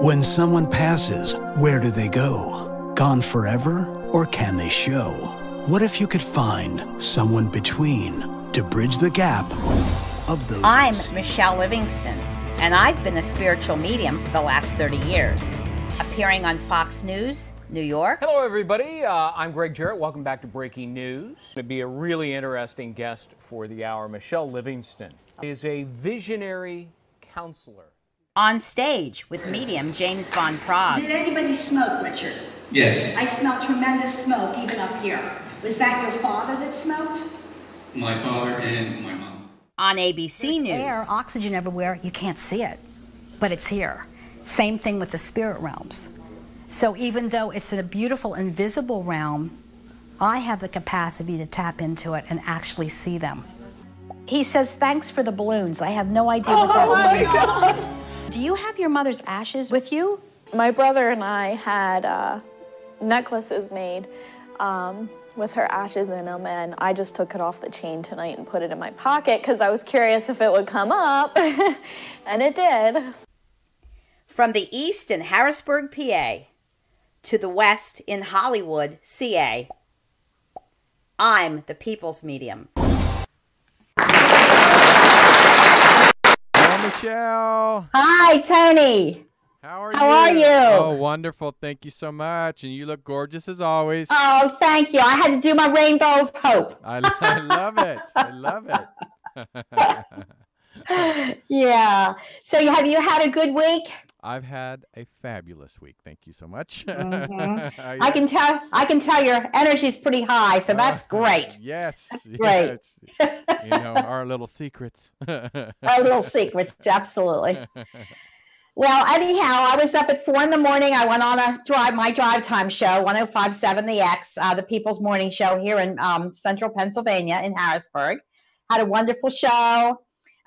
When someone passes, where do they go? Gone forever, or can they show? What if you could find someone between to bridge the gap of those? I'm Michelle Livingston, and I've been a spiritual medium for the last 30 years, appearing on Fox News, New York. Hello, everybody. I'm Greg Jarrett. Welcome back to Breaking News. It's going to be a really interesting guest for the hour. Michelle Livingston is a visionary counselor. On stage with medium James Von Prague. Did anybody smoke, Richard? Yes. I smell tremendous smoke even up here. Was that your father that smoked? My father and my mom. On ABC There's News. air, oxygen everywhere. You can't see it, but it's here. Same thing with the spirit realms. So even though it's in a beautiful invisible realm, I have the capacity to tap into it and actually see them. He says, thanks for the balloons. I have no idea what that means. Do you have your mother's ashes with you? My brother and I had necklaces made with her ashes in them, and I just took it off the chain tonight and put it in my pocket because I was curious if it would come up, and it did. From the east in Harrisburg, PA, to the west in Hollywood, CA, I'm the People's Medium. Michelle. Hi, Tony. How are you? Oh, wonderful. Thank you so much. And you look gorgeous as always. Oh, thank you. I had to do my rainbow of hope. I love it. I love it. Yeah. So have you had a good week? I've had a fabulous week. Thank you so much. Mm-hmm. I can tell your energy is pretty high, so that's great. Yes. That's great. Yes. You know, our little secrets. Our little secrets, absolutely. Well, anyhow, I was up at 4 in the morning. I went on my drive time show, 105.7 The X, the People's Morning Show here in central Pennsylvania in Harrisburg. Had a wonderful show.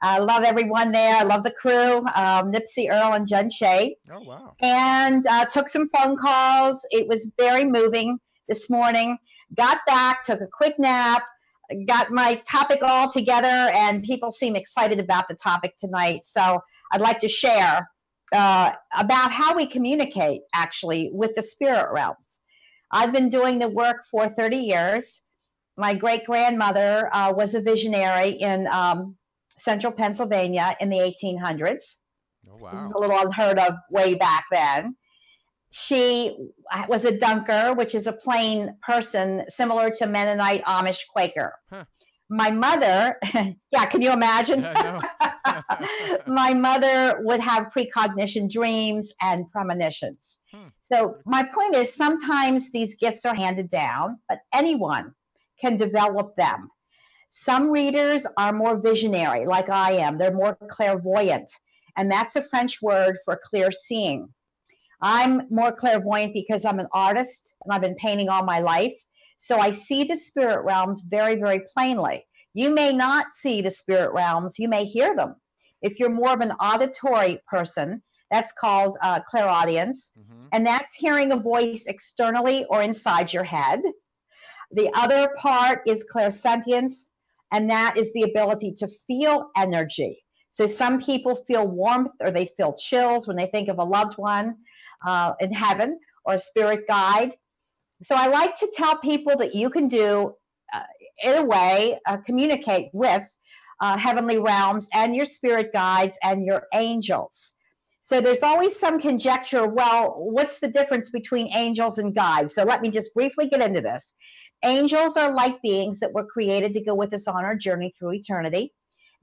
I love everyone there. I love the crew, Nipsey Earl and Jen Shea. Oh, wow. And took some phone calls. It was very moving this morning. Got back, took a quick nap, got my topic all together, and people seem excited about the topic tonight. So I'd like to share about how we communicate, actually, with the spirit realms. I've been doing the work for 30 years. My great-grandmother was a visionary in central Pennsylvania in the 1800s. Oh, wow. This is a little unheard of way back then. She was a dunker, which is a plain person similar to Mennonite, Amish, Quaker. Huh. My mother, yeah, can you imagine? Yeah, My mother would have precognition dreams and premonitions. So my point is, sometimes these gifts are handed down, but anyone can develop them. Some readers are more visionary, like I am. They're more clairvoyant, and that's a French word for clear seeing. I'm more clairvoyant because I'm an artist, and I've been painting all my life. So I see the spirit realms very, very plainly. You may not see the spirit realms. You may hear them. If you're more of an auditory person, that's called clairaudience, and that's hearing a voice externally or inside your head. The other part is clairsentience, and that is the ability to feel energy. So some people feel warmth or they feel chills when they think of a loved one in heaven or a spirit guide. So I like to tell people that you can do, in a way, communicate with heavenly realms and your spirit guides and your angels. So there's always some conjecture, well, what's the difference between angels and guides? So let me just briefly get into this. Angels are light beings that were created to go with us on our journey through eternity.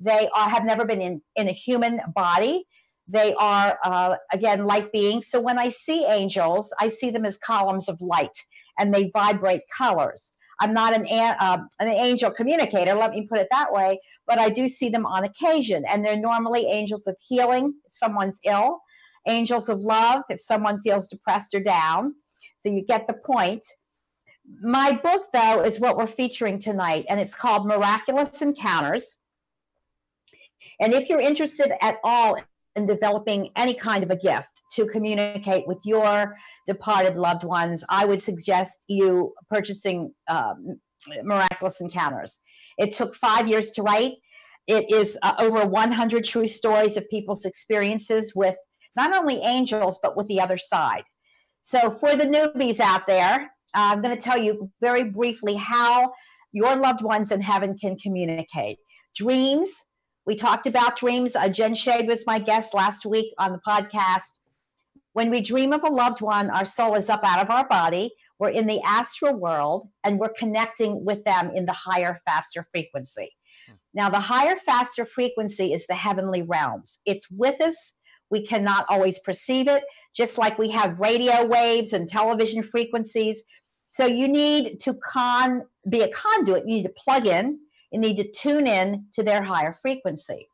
They have never been in a human body. They are, again, light beings. So when I see angels, I see them as columns of light, and they vibrate colors. I'm not an angel communicator, let me put it that way, but I do see them on occasion, and they're normally angels of healing if someone's ill, angels of love if someone feels depressed or down. So you get the point. My book, though, is what we're featuring tonight, and it's called Miraculous Encounters. And if you're interested at all in developing any kind of a gift to communicate with your departed loved ones, I would suggest you purchasing Miraculous Encounters. It took 5 years to write. It is over 100 true stories of people's experiences with not only angels, but with the other side. So for the newbies out there, I'm going to tell you very briefly how your loved ones in heaven can communicate. Dreams, we talked about dreams. Jen Shade was my guest last week on the podcast. When we dream of a loved one, our soul is up out of our body. We're in the astral world, and we're connecting with them in the higher, faster frequency. Now, the higher, faster frequency is the heavenly realms. It's with us. We cannot always perceive it, just like we have radio waves and television frequencies. So you need to be a conduit. You need to plug in. You need to tune in to their higher frequency.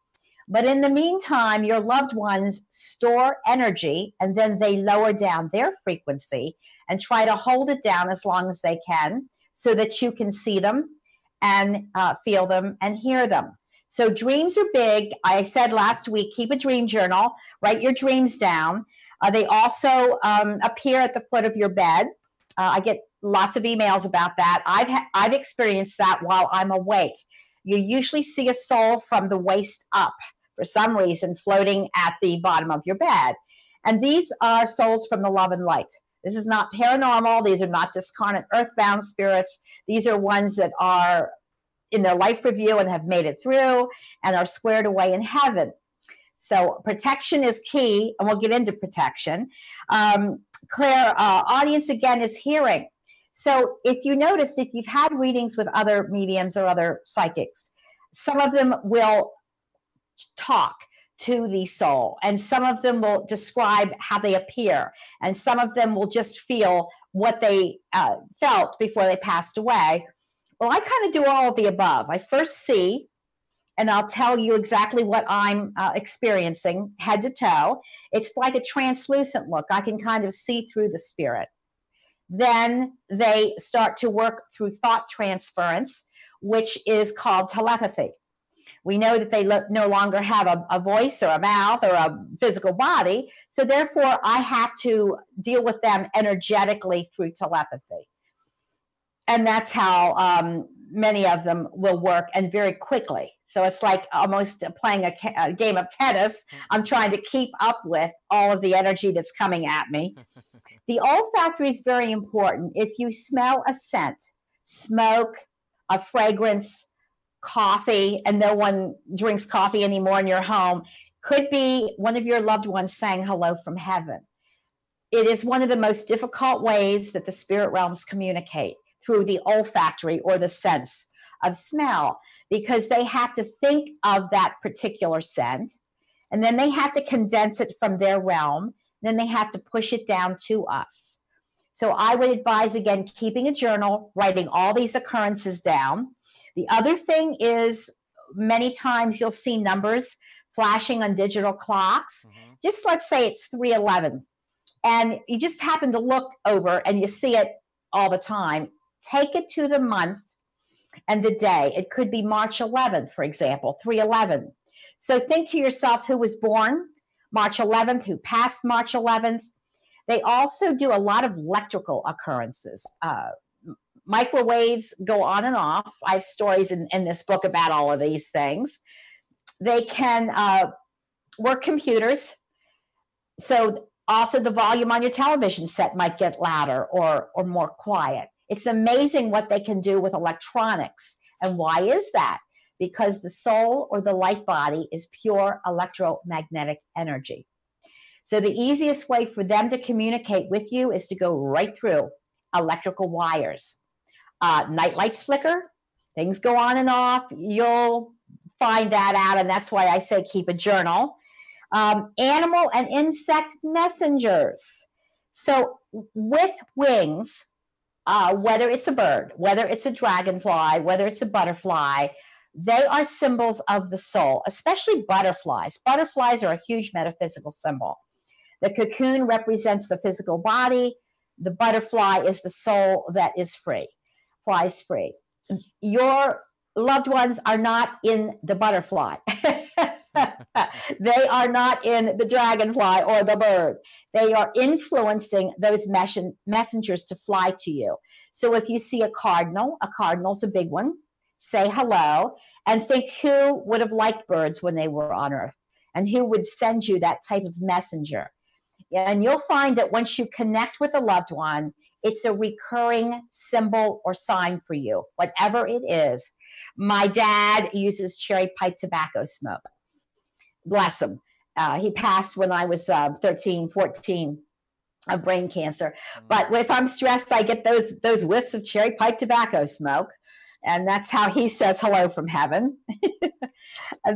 But in the meantime, your loved ones store energy, and then they lower down their frequency and try to hold it down as long as they can so that you can see them and feel them and hear them. So dreams are big. I said last week, keep a dream journal, write your dreams down. They also appear at the foot of your bed. I get lots of emails about that. I've experienced that while I'm awake. You usually see a soul from the waist up for some reason floating at the bottom of your bed. And these are souls from the love and light. This is not paranormal. These are not discarnate earthbound spirits. These are ones that are in their life review and have made it through and are squared away in heaven. So protection is key, and we'll get into protection. Claire, audience again is hearing. So if you noticed, if you've had readings with other mediums or other psychics, some of them will talk to the soul, and some of them will describe how they appear, and some of them will just feel what they felt before they passed away. Well, I kind of do all of the above. I first see, and I'll tell you exactly what I'm experiencing head to toe. It's like a translucent look. I can kind of see through the spirit. Then they start to work through thought transference, which is called telepathy. We know that they no longer have a voice or a mouth or a physical body, so therefore I have to deal with them energetically through telepathy. And that's how many of them will work, and very quickly. So it's like almost playing a game of tennis. I'm trying to keep up with all of the energy that's coming at me. The olfactory is very important. If you smell a scent, smoke, a fragrance, coffee, and no one drinks coffee anymore in your home, could be one of your loved ones saying hello from heaven. It is one of the most difficult ways that the spirit realms communicate, through the olfactory or the sense of smell, because they have to think of that particular scent, and then they have to condense it from their realm, then they have to push it down to us. So I would advise, again, keeping a journal, writing all these occurrences down. The other thing is, many times you'll see numbers flashing on digital clocks. Just let's say it's 3:11, and you just happen to look over and you see it all the time. Take it to the month and the day. It could be March 11th, for example, 3:11. So think to yourself who was born March 11th, who passed March 11th. They also do a lot of electrical occurrences. Microwaves go on and off. I have stories in this book about all of these things. They can work computers. So also the volume on your television set might get louder or more quiet. It's amazing what they can do with electronics. And why is that? Because the soul or the light body is pure electromagnetic energy. So the easiest way for them to communicate with you is to go right through electrical wires. Night lights flicker, things go on and off. You'll find that out, and that's why I say keep a journal. Animal and insect messengers. So with wings, whether it's a bird, whether it's a dragonfly, whether it's a butterfly, they are symbols of the soul, especially butterflies. Butterflies are a huge metaphysical symbol. The cocoon represents the physical body. The butterfly is the soul that is free, flies free. Your loved ones are not in the butterfly. They are not in the dragonfly or the bird. They are influencing those messengers to fly to you. So if you see a cardinal's a big one, say hello and think who would have liked birds when they were on Earth. and who would send you that type of messenger. And you'll find that once you connect with a loved one, it's a recurring symbol or sign for you, whatever it is. My dad uses cherry pipe tobacco smoke. Bless him. He passed when I was 13, 14 of brain cancer. But if I'm stressed, I get those whiffs of cherry pipe tobacco smoke. And that's how he says hello from heaven.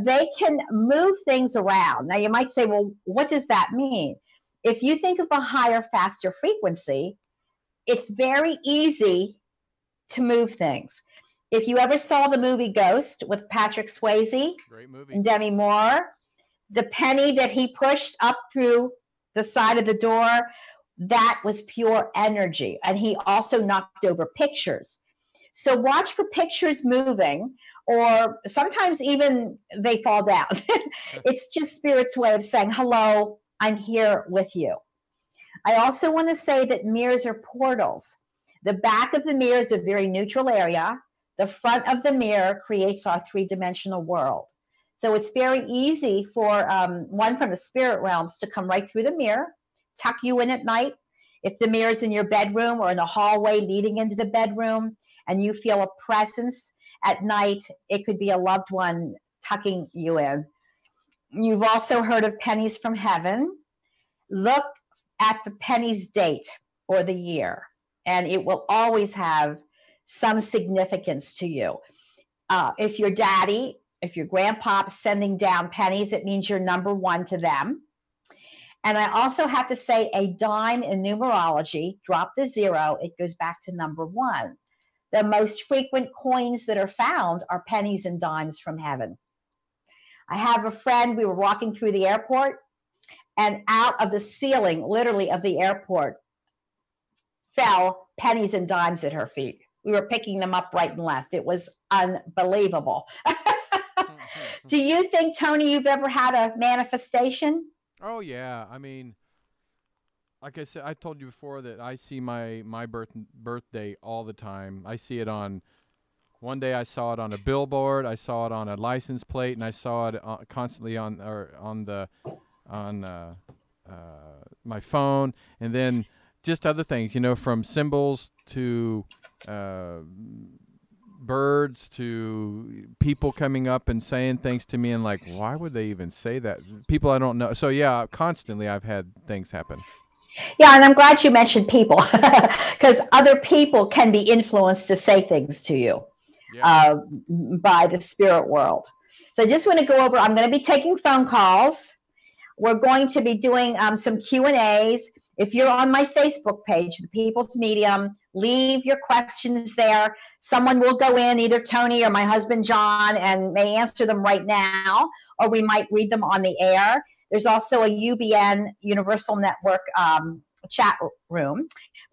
They can move things around. Now, you might say, well, what does that mean? If you think of a higher, faster frequency, it's very easy to move things. If you ever saw the movie Ghost with Patrick Swayze, great movie, and Demi Moore, the penny that he pushed up through the side of the door, that was pure energy. And he also knocked over pictures. So watch for pictures moving, or sometimes even they fall down. It's just Spirit's way of saying, hello, I'm here with you. I also want to say that mirrors are portals. The back of the mirror is a very neutral area. The front of the mirror creates our three-dimensional world. So it's very easy for one from the spirit realms to come right through the mirror, tuck you in at night. If the mirror's in your bedroom or in a hallway leading into the bedroom, and you feel a presence at night, it could be a loved one tucking you in. You've also heard of pennies from heaven. Look at the penny's date or the year, and it will always have some significance to you. If your daddy, if your grandpa's sending down pennies, it means you're number one to them. And I also have to say a dime in numerology, drop the zero, it goes back to number one. The most frequent coins that are found are pennies and dimes from heaven. I have a friend, we were walking through the airport, and out of the ceiling, literally of the airport, fell pennies and dimes at her feet. We were picking them up right and left. It was unbelievable. Do you think, Tony, you've ever had a manifestation? Oh, yeah. I mean, like I said, I told you before that I see my birthday all the time. I see it on, one day I saw it on a billboard, I saw it on a license plate, and I saw it constantly on my phone, and then just other things, you know, from symbols to birds to people coming up and saying things to me, and like, why would they even say that? People I don't know. So yeah, constantly I've had things happen. Yeah, and I'm glad you mentioned people, because other people can be influenced to say things to you by the spirit world. So I just want to go over, I'm going to be taking phone calls. We're going to be doing some Q&As. If you're on my Facebook page, The People's Medium, leave your questions there. Someone will go in, either Tony or my husband John, and may answer them right now, or we might read them on the air. There's also a UBN Universal Network chat room,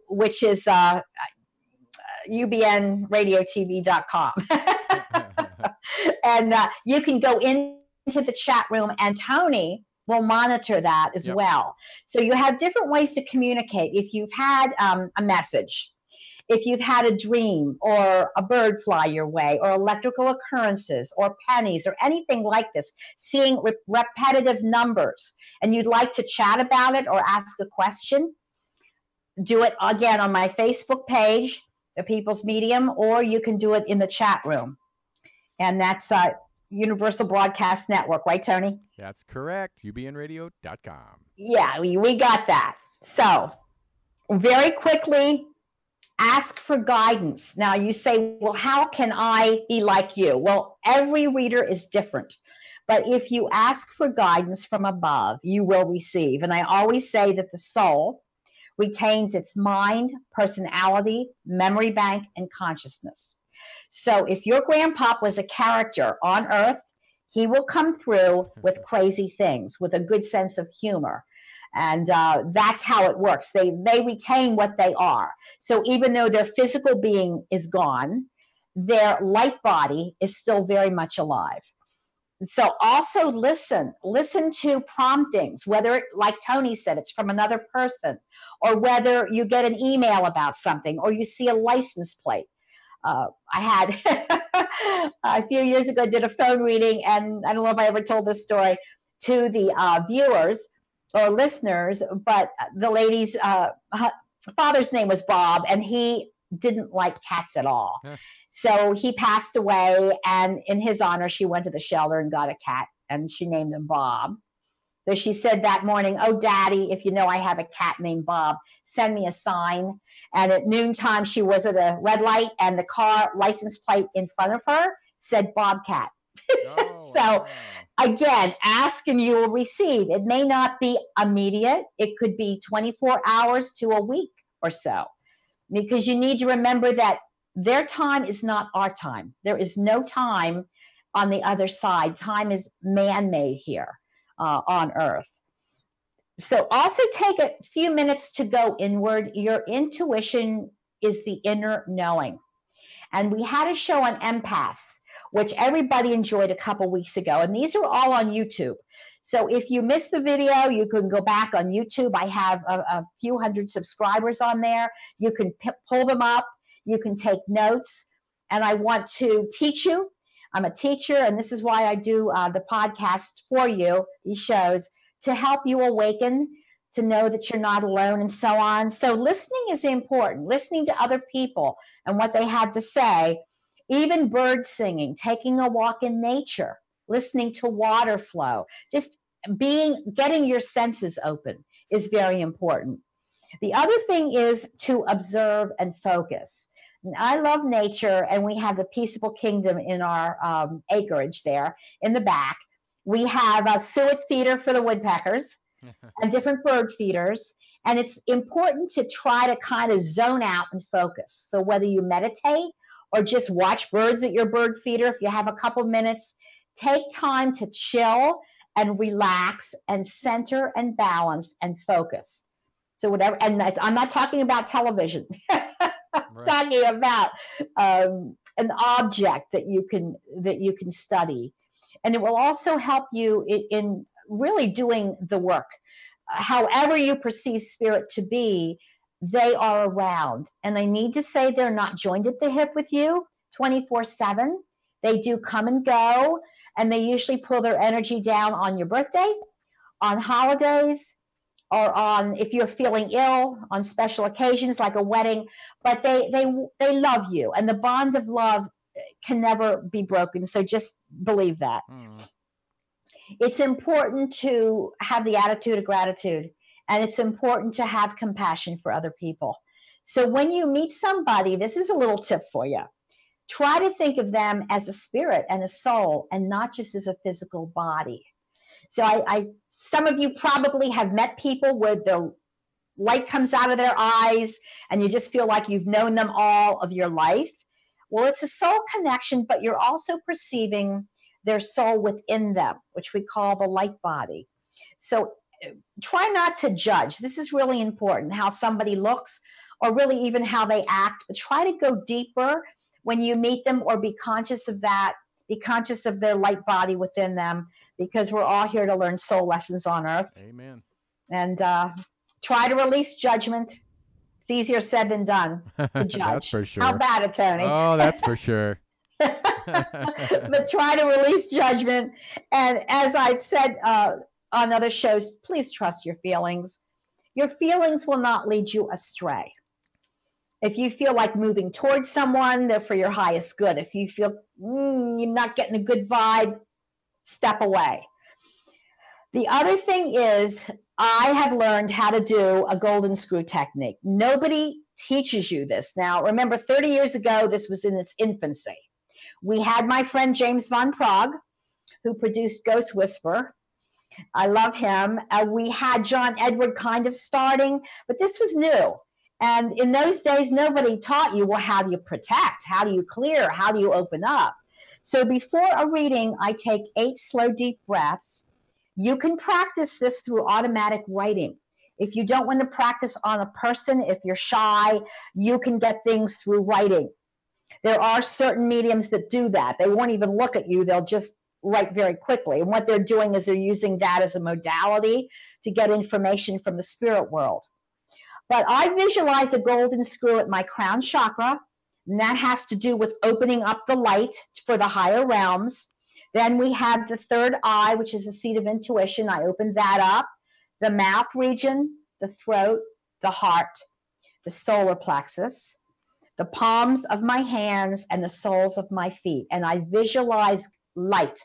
which is ubnradiotv.com. And you can go into the chat room, and Tony will monitor that as well. So you have different ways to communicate. If you've had a message, if you've had a dream or a bird fly your way, or electrical occurrences or pennies or anything like this, seeing repetitive numbers, and you'd like to chat about it or ask a question, do it again on my Facebook page, The People's Medium, or you can do it in the chat room. And that's Universal Broadcast Network, right, Tony? That's correct. ubnradio.com. Yeah, we got that. So very quickly, ask for guidance. Now you say, well, how can I be like you? Well, every reader is different. But if you ask for guidance from above, you will receive. And I always say that the soul retains its mind, personality, memory bank, and consciousness. So if your grandpop was a character on Earth, he will come through with crazy things, with a good sense of humor. And that's how it works. They retain what they are. So even though their physical being is gone, their light body is still very much alive. So also listen to promptings, whether, like Tony said, it's from another person, or whether you get an email about something, or you see a license plate. I had a few years ago did a phone reading, and I don't know if I ever told this story. to the viewers or listeners, but the lady's father's name was Bob, and he didn't like cats at all. So he passed away, and in his honor, she went to the shelter and got a cat, and she named him Bob. So she said that morning, "Oh, Daddy, if you know I have a cat named Bob, send me a sign." And at noontime, she was at a red light, and the car license plate in front of her said Bobcat. Oh, So wow. again, ask and you will receive. It may not be immediate. It could be 24 hours to a week or so, because you need to remember that their time is not our time. There is no time on the other side. Time is man-made here on Earth. So also take a few minutes to go inward. Your intuition is the inner knowing. And we had a show on empaths, which everybody enjoyed a couple weeks ago. And these are all on YouTube. So if you missed the video, you can go back on YouTube. I have a few hundred subscribers on there. You can pull them up. You can take notes. And I want to teach you. I'm a teacher, and this is why I do the podcast for you, these shows, to help you awaken, to know that you're not alone, and so on. So listening is important, listening to other people and what they have to say, even bird singing, taking a walk in nature, listening to water flow, just getting your senses open is very important. The other thing is to observe and focus. I love nature, and we have the Peaceable Kingdom in our acreage there in the back. We have a suet feeder for the woodpeckers and different bird feeders, and it's important to try to kind of zone out and focus. So whether you meditate or just watch birds at your bird feeder, if you have a couple minutes, take time to chill and relax and center and balance and focus. So whatever, and I'm not talking about television. Right. Talking about an object that you can study, and it will also help you in really doing the work. However you perceive spirit to be, they are around, and I need to say they're not joined at the hip with you 24/7. They do come and go, and they usually pull their energy down on your birthday, on holidays, or on if you're feeling ill, on special occasions like a wedding. But they love you, and the bond of love can never be broken. So just believe that. It's important to have the attitude of gratitude, and it's important to have compassion for other people. So when you meet somebody, this is a little tip for you. Try to think of them as a spirit and a soul, and not just as a physical body. So some of you probably have met people where the light comes out of their eyes and you just feel like you've known them all of your life. Well, it's a soul connection, but you're also perceiving their soul within them, which we call the light body. So try not to judge. This is really important, how somebody looks or really even how they act, but try to go deeper when you meet them, or be conscious of that. Be conscious of their light body within them, because we're all here to learn soul lessons on Earth. Amen. And try to release judgment. It's easier said than done to judge. That's for sure. How about it, Tony? Oh, that's for sure. But try to release judgment. And as I've said on other shows, please trust your feelings. Your feelings will not lead you astray. If you feel like moving towards someone, they're for your highest good. If you feel you're not getting a good vibe, step away. The other thing is, I have learned how to do a golden screw technique. Nobody teaches you this. Now, remember, 30 years ago, this was in its infancy. We had my friend James Von Prague, who produced Ghost Whisperer. I love him. We had John Edward kind of starting, but this was new. And in those days, nobody taught you, well, how do you protect? How do you clear? How do you open up? So before a reading, I take 8 slow, deep breaths. You can practice this through automatic writing. If you don't want to practice on a person, if you're shy, you can get things through writing. There are certain mediums that do that. They won't even look at you. They'll just write very quickly. And what they're doing is they're using that as a modality to get information from the spirit world. But I visualize a golden screw at my crown chakra, and that has to do with opening up the light for the higher realms. Then we have the third eye, which is the seat of intuition. I open that up. The mouth region, the throat, the heart, the solar plexus, the palms of my hands, and the soles of my feet. And I visualize light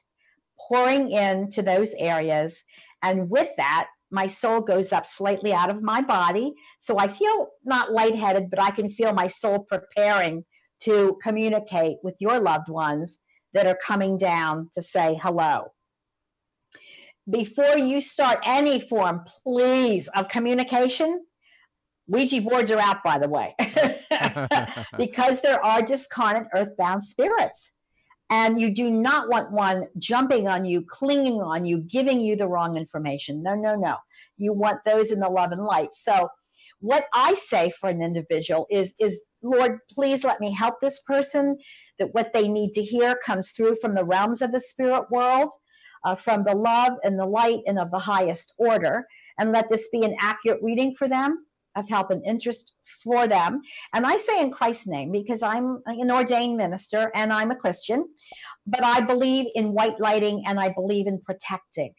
pouring into those areas. And with that, my soul goes up slightly out of my body. So I feel not lightheaded, but I can feel my soul preparing to communicate with your loved ones that are coming down to say hello. Before you start any form, please, of communication, Ouija boards are out, by the way, because there are discarnate earthbound spirits. And you do not want one jumping on you, clinging on you, giving you the wrong information. No, no, no. You want those in the love and light. So what I say for an individual is, Lord, please let me help this person, that what they need to hear comes through from the realms of the spirit world, from the love and the light and of the highest order. And let this be an accurate reading for them, of help and interest for them. And I say in Christ's name, because I'm an ordained minister and I'm a Christian, but I believe in white lighting and I believe in protecting.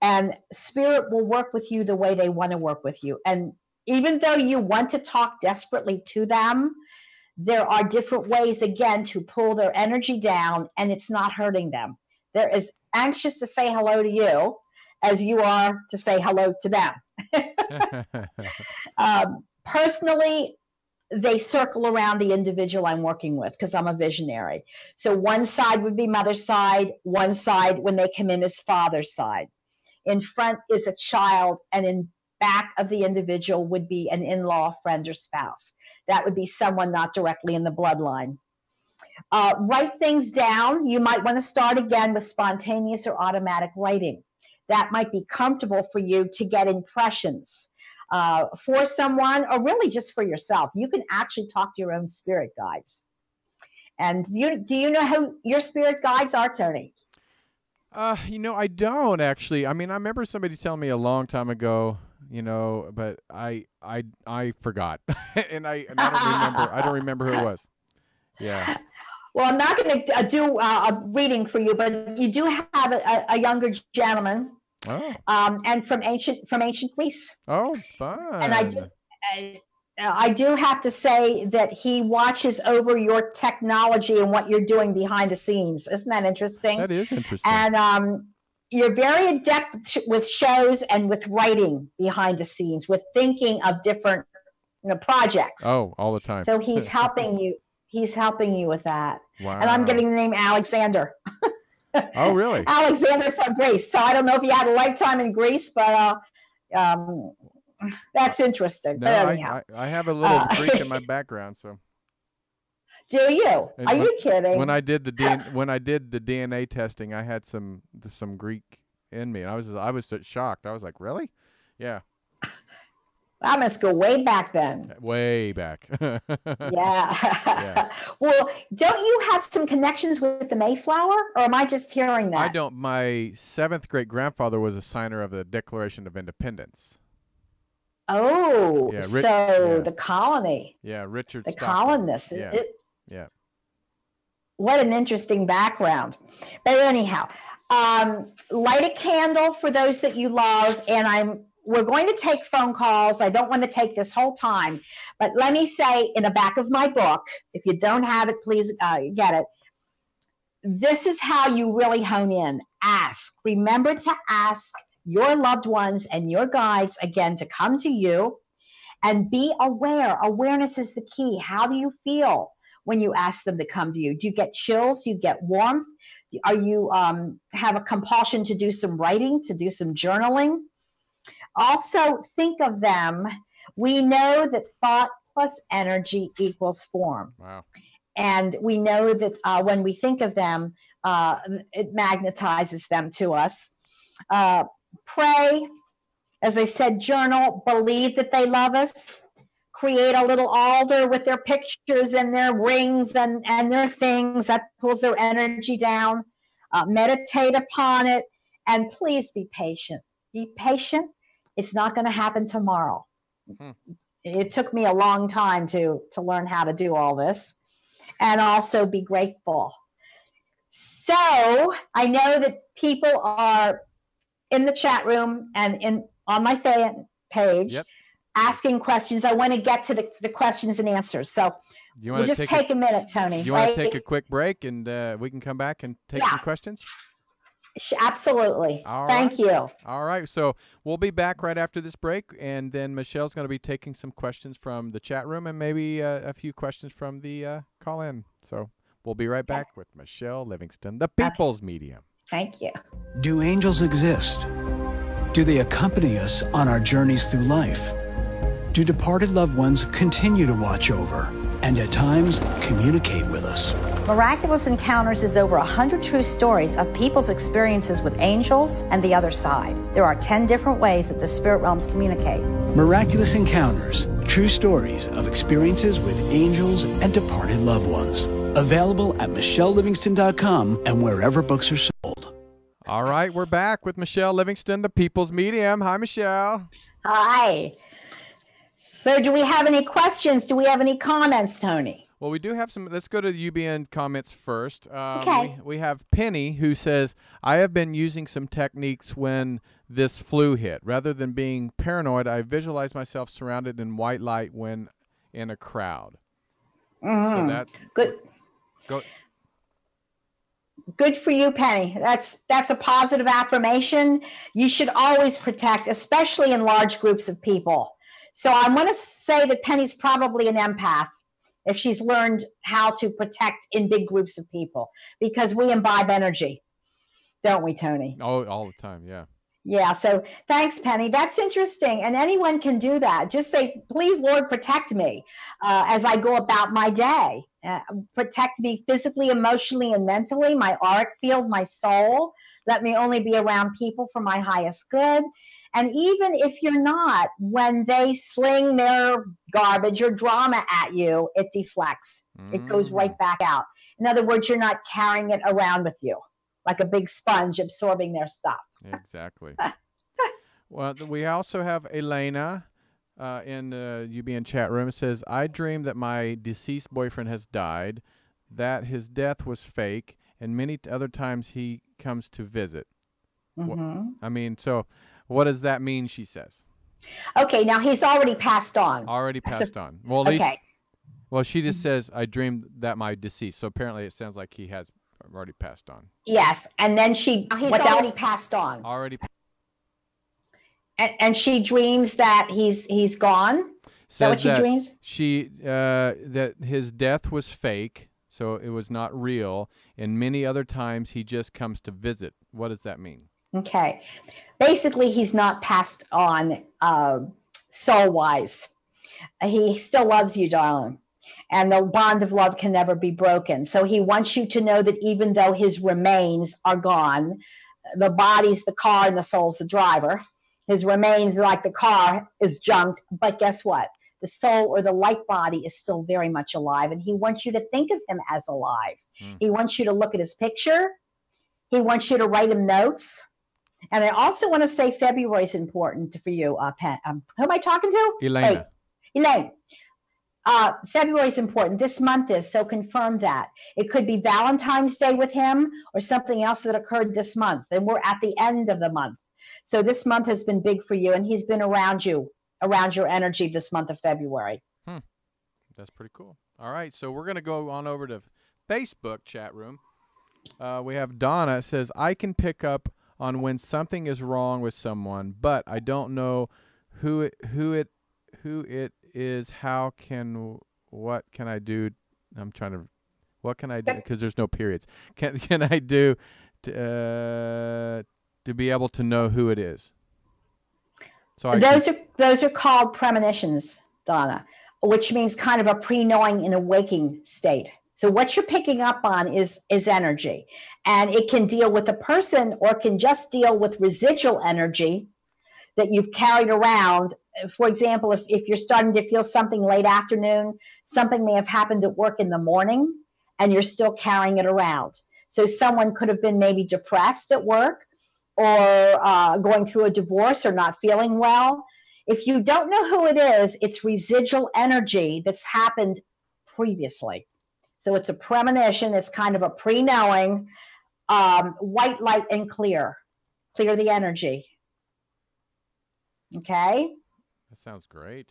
And spirit will work with you the way they want to work with you. And even though you want to talk desperately to them, there are different ways, again, to pull their energy down, and it's not hurting them. They're as anxious to say hello to you as you are to say hello to them. Personally, they circle around the individual I'm working with because I'm a visionary. So one side would be mother's side, one side when they come in is father's side. In front is a child, and in back of the individual would be an in-law, friend, or spouse. That would be someone not directly in the bloodline. Write things down. You might want to start again with spontaneous or automatic writing. That might be comfortable for you to get impressions for someone, or really just for yourself. You can actually talk to your own spirit guides. And do you know who your spirit guides are, Tony? I don't actually. I mean, I remember somebody telling me a long time ago, but I forgot, and I don't remember. I don't remember who it was. Yeah. Well, I'm not going to do a reading for you, but you do have a younger gentleman, and from ancient Greece. Oh, fun! And I do have to say that he watches over your technology and what you're doing behind the scenes. Isn't that interesting? That is interesting. And you're very adept with shows and with writing behind the scenes, with thinking of different projects. Oh, all the time. So he's helping you. He's helping you with that. Wow. And I'm getting the name Alexander. Oh, really? Alexander from Greece. So I don't know if you had a lifetime in Greece, but that's interesting. No, but anyhow. I have a little Greek in my background, so. Do you? And Are you kidding? When I did the DNA testing, I had some Greek in me, and I was so shocked. I was like, really? Yeah. I must go way back then. Way back. Yeah. Well, don't you have some connections with the Mayflower, or am I just hearing that? I don't. My 7th great grandfather was a signer of the Declaration of Independence. Oh, yeah, the colony. Yeah, Richard. The Stockton. colonists. Yeah. Yeah. What an interesting background. But anyhow, light a candle for those that you love, and we're going to take phone calls. I don't want to take this whole time, but let me say in the back of my book, if you don't have it, please get it. This is how you really hone in. Ask. Remember to ask your loved ones and your guides, again, to come to you, and be aware. Awareness is the key. How do you feel when you ask them to come to you? Do you get chills? Do you get warmth? Are you have a compulsion to do some writing, to do some journaling? Also, think of them. We know that thought plus energy equals form. Wow. And we know that when we think of them, it magnetizes them to us. Pray, as I said, journal, believe that they love us. Create a little altar with their pictures and their rings and their things. That pulls their energy down. Meditate upon it. And please be patient. Be patient. It's not going to happen tomorrow. It took me a long time to learn how to do all this. And also be grateful. So I know that people are in the chat room and on my fan page asking questions. I want to get to the questions and answers. So we'll just take a minute, Tony. You want to take a quick break and we can come back and take some questions? Absolutely. Thank you. All right. So we'll be back right after this break, and then Michelle's going to be taking some questions from the chat room and maybe a few questions from the call-in. So we'll be right back with Michelle Livingston, the People's Medium. Thank you. Do angels exist? Do they accompany us on our journeys through life? Do departed loved ones continue to watch over and at times communicate with us? Miraculous Encounters is over 100 true stories of people's experiences with angels and the other side. There are 10 different ways that the spirit realms communicate. Miraculous Encounters, true stories of experiences with angels and departed loved ones. Available at michellelivingston.com and wherever books are sold. All right, we're back with Michelle Livingston, the People's Medium. Hi, Michelle. Hi. So do we have any questions? Do we have any comments, Tony? Well, we do have some. Let's go to the UBN comments first. Okay. We have Penny, who says, I have been using some techniques when this flu hit. Rather than being paranoid, I visualize myself surrounded in white light when in a crowd. So that's good. Good for you, Penny. That's a positive affirmation. You should always protect, especially in large groups of people. So I want to say that Penny's probably an empath if she's learned how to protect in big groups of people, because we imbibe energy, don't we, Tony? Oh, all the time, yeah. Yeah, so thanks, Penny. That's interesting, and anyone can do that. Just say, please, Lord, protect me as I go about my day. Protect me physically, emotionally, and mentally, my auric field, my soul. Let me only be around people for my highest good. And even if you're not, when they sling their garbage or drama at you, it deflects. It goes right back out. In other words, you're not carrying it around with you like a big sponge absorbing their stuff. Exactly. Well, we also have Elena in the UBN chat room. It says, I dreamed that my deceased boyfriend has died, that his death was fake, and many other times he comes to visit. I mean, so what does that mean, she says? Okay, now he's already passed on. Already passed on. Well, at least, well, she just says, I dreamed that my deceased. So apparently it sounds like he has already passed on. Yes, and then he's already passed on. Already. And she dreams that he's gone. Is that what she dreams? That his death was fake, so it was not real, and many other times he just comes to visit. What does that mean? Okay. Basically, he's not passed on soul-wise. He still loves you, darling. And the bond of love can never be broken. So he wants you to know that even though his remains are gone, the body's the car and the soul's the driver. His remains, like the car, is junked. But guess what? The soul or the light body is still very much alive. And he wants you to think of him as alive. He wants you to look at his picture. He wants you to write him notes. And I also want to say February is important for you, Pat. Who am I talking to? Elena. Hey, Elaine. February is important. This month is, so confirm that. It could be Valentine's Day with him or something else that occurred this month. And we're at the end of the month. So this month has been big for you, and he's been around you, around your energy this month of February. That's pretty cool. All right, so we're going to go on over to Facebook chat room. We have Donna says, I can pick up on when something is wrong with someone, but I don't know who it is. What can I do? What can I do? Because there's no periods. Can I do to be able to know who it is? So those are called premonitions, Donna, which means kind of a pre-knowing in a waking state. So what you're picking up on is energy, and it can deal with a person or can just deal with residual energy that you've carried around. For example, if you're starting to feel something late afternoon, something may have happened at work in the morning and you're still carrying it around. So someone could have been maybe depressed at work or going through a divorce or not feeling well. If you don't know who it is, it's residual energy that's happened previously. So it's a premonition. It's kind of a pre-knowing. White light and clear the energy. Okay. That sounds great.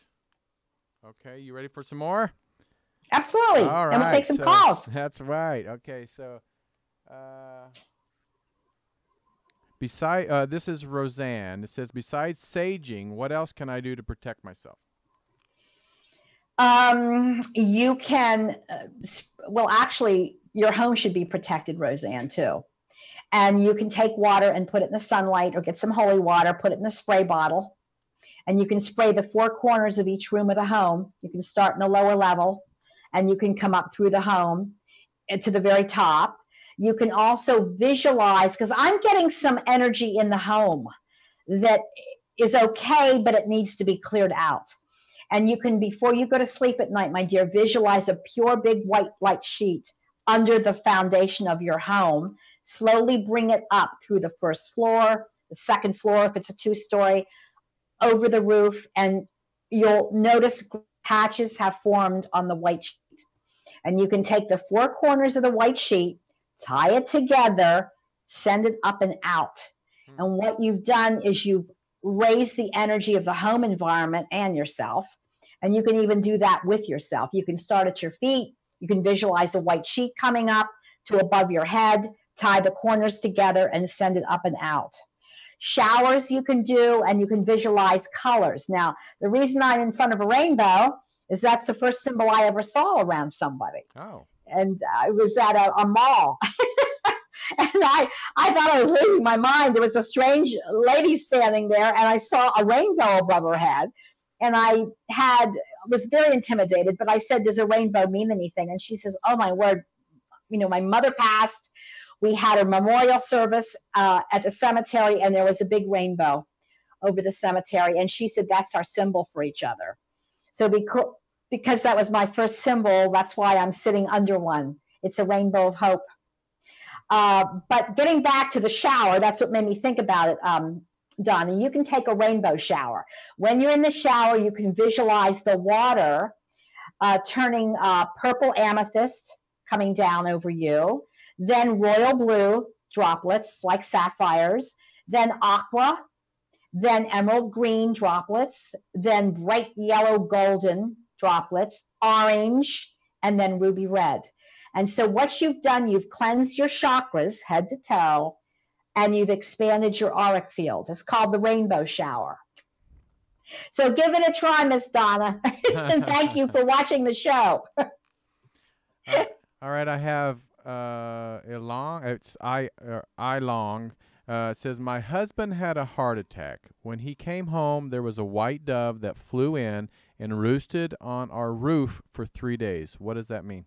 Okay, you ready for some more? Absolutely. All right. And we'll take some calls. That's right. Okay, so this is Roseanne. It says, besides saging, what else can I do to protect myself? You can, well, actually, your home should be protected, Roseanne, too. And you can take water and put it in the sunlight, or get some holy water, put it in a spray bottle. And you can spray the four corners of each room of the home. You can start in a lower level, and you can come up through the home to the very top. You can also visualize, because I'm getting some energy in the home that is okay, but it needs to be cleared out. And you can, before you go to sleep at night, my dear, visualize a pure big white light sheet under the foundation of your home. Slowly bring it up through the first floor, the second floor, if it's a 2-story, over the roof, and you'll notice patches have formed on the white sheet. And you can take the four corners of the white sheet, tie it together, send it up and out. And what you've done is you've raised the energy of the home environment and yourself. And you can even do that with yourself. You can start at your feet. You can visualize a white sheet coming up to above your head, tie the corners together, and send it up and out. Showers you can do, and you can visualize colors. Now, the reason I'm in front of a rainbow is that's the first symbol I ever saw around somebody. Oh. And I was at a mall. And I thought I was losing my mind. There was a strange lady standing there, and I saw a rainbow above her head. And I was very intimidated, but I said, does a rainbow mean anything? And she says, oh, my word, my mother passed. We had a memorial service at the cemetery, and there was a big rainbow over the cemetery. And she said, that's our symbol for each other. So because that was my first symbol, that's why I'm sitting under one. It's a rainbow of hope. But getting back to the shower, that's what made me think about it, Donna. You can take a rainbow shower. When you're in the shower, you can visualize the water turning purple amethyst coming down over you, then royal blue droplets like sapphires, then aqua, then emerald green droplets, then bright yellow golden droplets, orange, and then ruby red. And so what you've done, you've cleansed your chakras head to toe, and you've expanded your auric field. It's called the rainbow shower. So give it a try, Miss Donna. And thank you for watching the show. All right, I have Ilong. It's Ilong. It says, my husband had a heart attack. When he came home, there was a white dove that flew in and roosted on our roof for 3 days. What does that mean?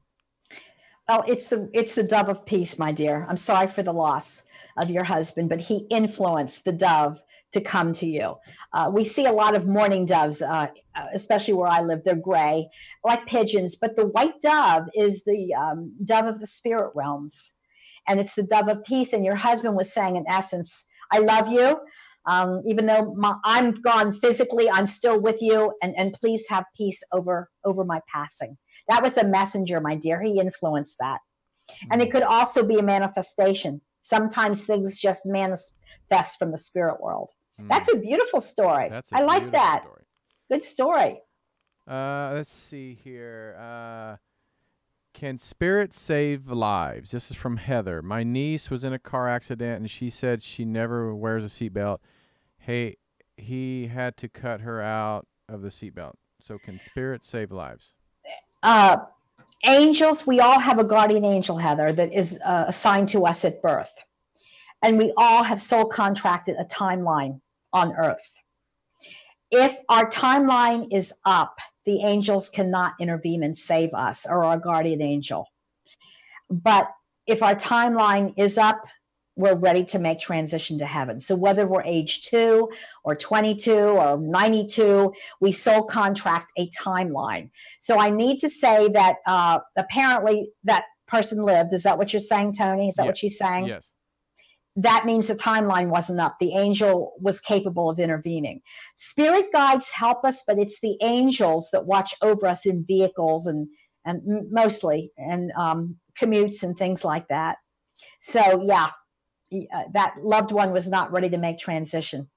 Well, it's the dove of peace, my dear. I'm sorry for the loss of your husband, but he influenced the dove to come to you. We see a lot of mourning doves, especially where I live. They're gray, like pigeons, but the white dove is the dove of the spirit realms, and it's the dove of peace. And your husband was saying, in essence, I love you. Even though I'm gone physically, I'm still with you, and please have peace over my passing. That was a messenger, my dear. He influenced that. And it could also be a manifestation. Sometimes things just manifest from the spirit world. That's a beautiful story. I like that. Story. Good story. Let's see here. Can spirit save lives? This is from Heather. My niece was in a car accident, and she said she never wears a seatbelt. Hey, he had to cut her out of the seatbelt. So can spirit save lives? Angels, we all have a guardian angel, Heather, that is assigned to us at birth. And we all have soul contracted a timeline on earth. If our timeline is up, the angels cannot intervene and save us, or our guardian angel. But if our timeline is up, we're ready to make transition to heaven. So whether we're age 2 or 22 or 92, we soul contract a timeline. So I need to say that apparently that person lived. Is that what you're saying, Tony? Is that what she's saying? Yes. That means the timeline wasn't up. The angel was capable of intervening. Spirit guides help us, but it's the angels that watch over us in vehicles and and mostly, and commutes and things like that. So yeah, that loved one was not ready to make transition.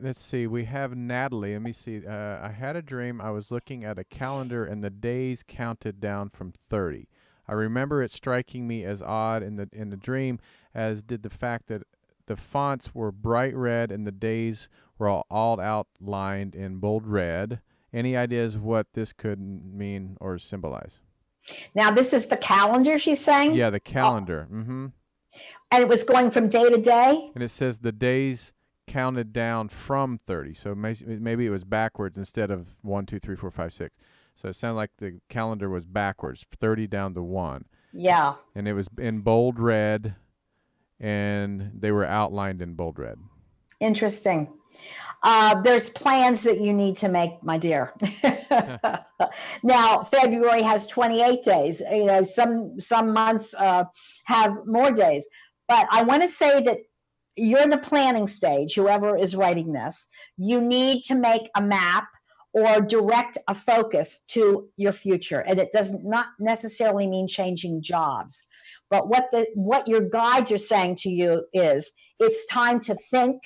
Let's see. We have Natalie. Let me see. I had a dream. I was looking at a calendar and the days counted down from 30. I remember it striking me as odd in the dream, as did the fact that the fonts were bright red and the days were all outlined in bold red. Any ideas what this could mean or symbolize? Now, this is the calendar she's saying? Yeah, the calendar. Mm-hmm. And it was going from day to day? And it says the days counted down from 30. So maybe it was backwards instead of 1, 2, 3, 4, 5, 6. So it sounded like the calendar was backwards, 30 down to 1. Yeah. And it was in bold red, and they were outlined in bold red. Interesting. There's plans that you need to make, my dear. Now, February has 28 days. You know, some months have more days. But I want to say that you're in the planning stage, whoever is writing this. You need to make a map or direct a focus to your future. And it does not necessarily mean changing jobs. But what your guides are saying to you is it's time to think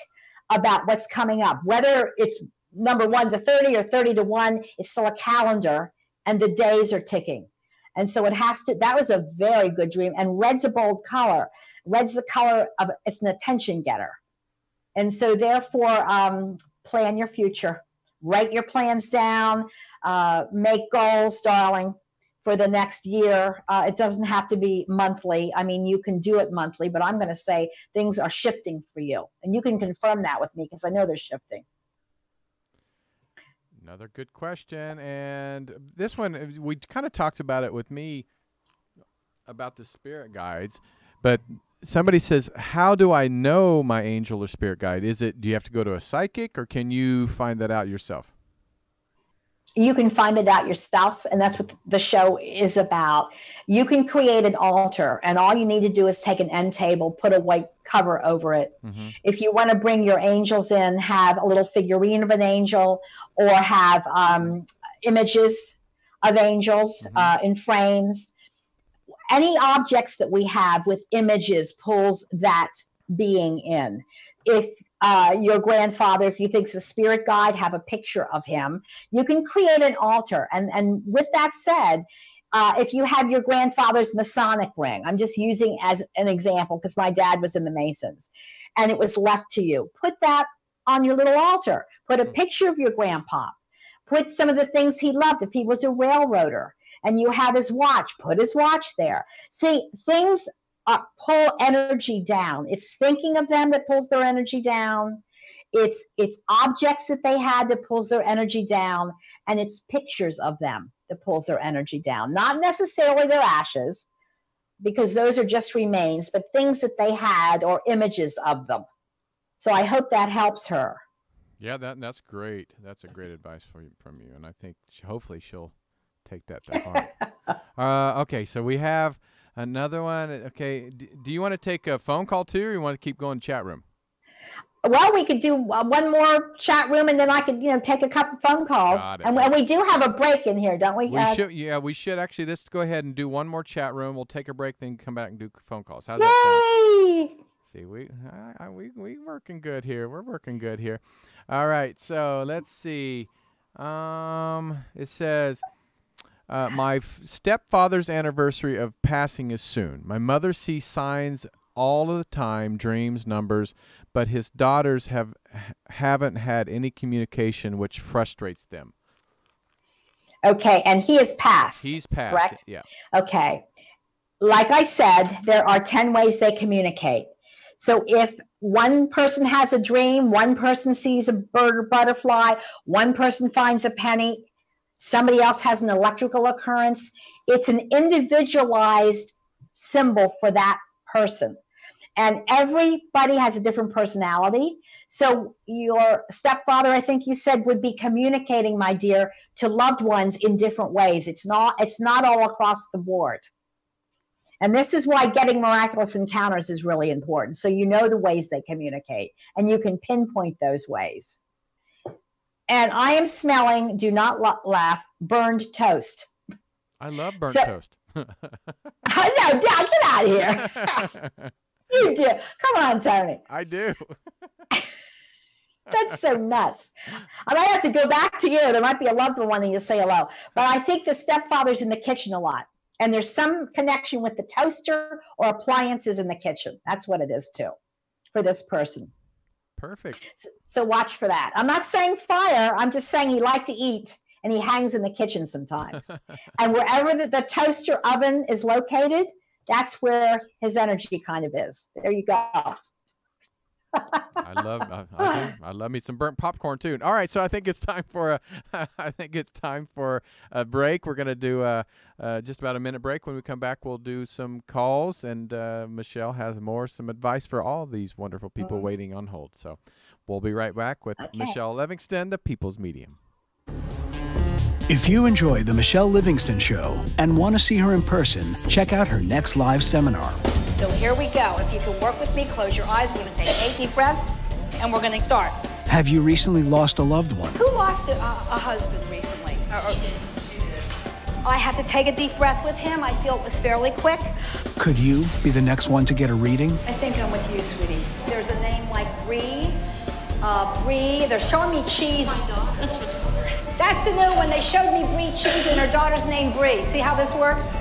about what's coming up. Whether it's number 1 to 30 or 30 to 1, it's still a calendar and the days are ticking. And so it has to, that was a very good dream. And red's a bold color. Red's the color of, it's an attention getter. And so therefore, plan your future. Write your plans down, make goals, darling, for the next year. It doesn't have to be monthly. I mean, you can do it monthly, but I'm going to say things are shifting for you. And you can confirm that with me because I know they're shifting. Another good question. And this one, we kind of talked about it with me about the spirit guides, but somebody says, how do I know my angel or spirit guide? Do you have to go to a psychic, or can you find that out yourself? You can find it out yourself, and that's what the show is about. You can create an altar, and all you need to do is take an end table, put a white cover over it. Mm-hmm. If you want to bring your angels in, have a little figurine of an angel, or have images of angels in frames. Any objects that we have with images pulls that being in. If your grandfather, if you think it's a spirit guide, have a picture of him. You can create an altar. And with that said, if you have your grandfather's Masonic ring, I'm just using as an example because my dad was in the Masons, and it was left to you, put that on your little altar. Put a picture of your grandpa. Put some of the things he loved. If he was a railroader and you have his watch, put his watch there. See, things pull energy down. It's thinking of them that pulls their energy down. It's objects that they had that pulls their energy down, and it's pictures of them that pulls their energy down. Not necessarily their ashes, because those are just remains, but things that they had or images of them. So I hope that helps her. Yeah, that's great. That's a great advice from you, and I think hopefully she'll take that to heart. Okay, so we have another one. Okay, do you want to take a phone call too, or you want to keep going chat room? Well, we could do one more chat room, and then I could, take a couple phone calls. And we do have a break in here, don't we? We should actually. Let's go ahead and do one more chat room. We'll take a break, then come back and do phone calls. How's that sound? See, we working good here. We're working good here. All right, so let's see. It says, my stepfather's anniversary of passing is soon. My mother sees signs all of the time, dreams, numbers, but his daughters haven't had any communication, which frustrates them. Okay, and he has passed. He's passed, correct? Yeah. Okay. Like I said, there are 10 ways they communicate. So if one person has a dream, one person sees a bird or butterfly, one person finds a penny, somebody else has an electrical occurrence, it's an individualized symbol for that person. And everybody has a different personality. So your stepfather, I think you said, would be communicating, my dear, to loved ones in different ways. It's not all across the board. And this is why getting miraculous encounters is really important. So you know the ways they communicate, and you can pinpoint those ways. And I am smelling, do not laugh, burned toast. I love burnt toast. No, get out of here. You do. Come on, Tony. I do. That's so nuts. I might have to go back to you. There might be a loved one and you say hello. But I think the stepfather's in the kitchen a lot. And there's some connection with the toaster or appliances in the kitchen. That's what it is too, for this person. Perfect. So watch for that. I'm not saying fire. I'm just saying he liked to eat and he hangs in the kitchen sometimes. And wherever the toaster oven is located, that's where his energy kind of is. There you go. I love me some burnt popcorn too. All right, so I think it's time for a break. We're gonna do just about a minute break. When we come back, we'll do some calls, and Michelle has some advice for all these wonderful people waiting on hold. So we'll be right back with Michelle Livingston, the People's Medium. If you enjoy the Michelle Livingston Show and want to see her in person, check out her next live seminar. So here we go. If you can work with me, close your eyes. We're going to take 8 deep breaths, and we're going to start. Have you recently lost a loved one? Who lost a husband recently? I had to take a deep breath with him. I feel it was fairly quick. Could you be the next one to get a reading? I think I'm with you, sweetie. There's a name like Bree. They're showing me cheese. That's what. That's the new one. They showed me Brie cheese and her daughter's name Brie. See how this works?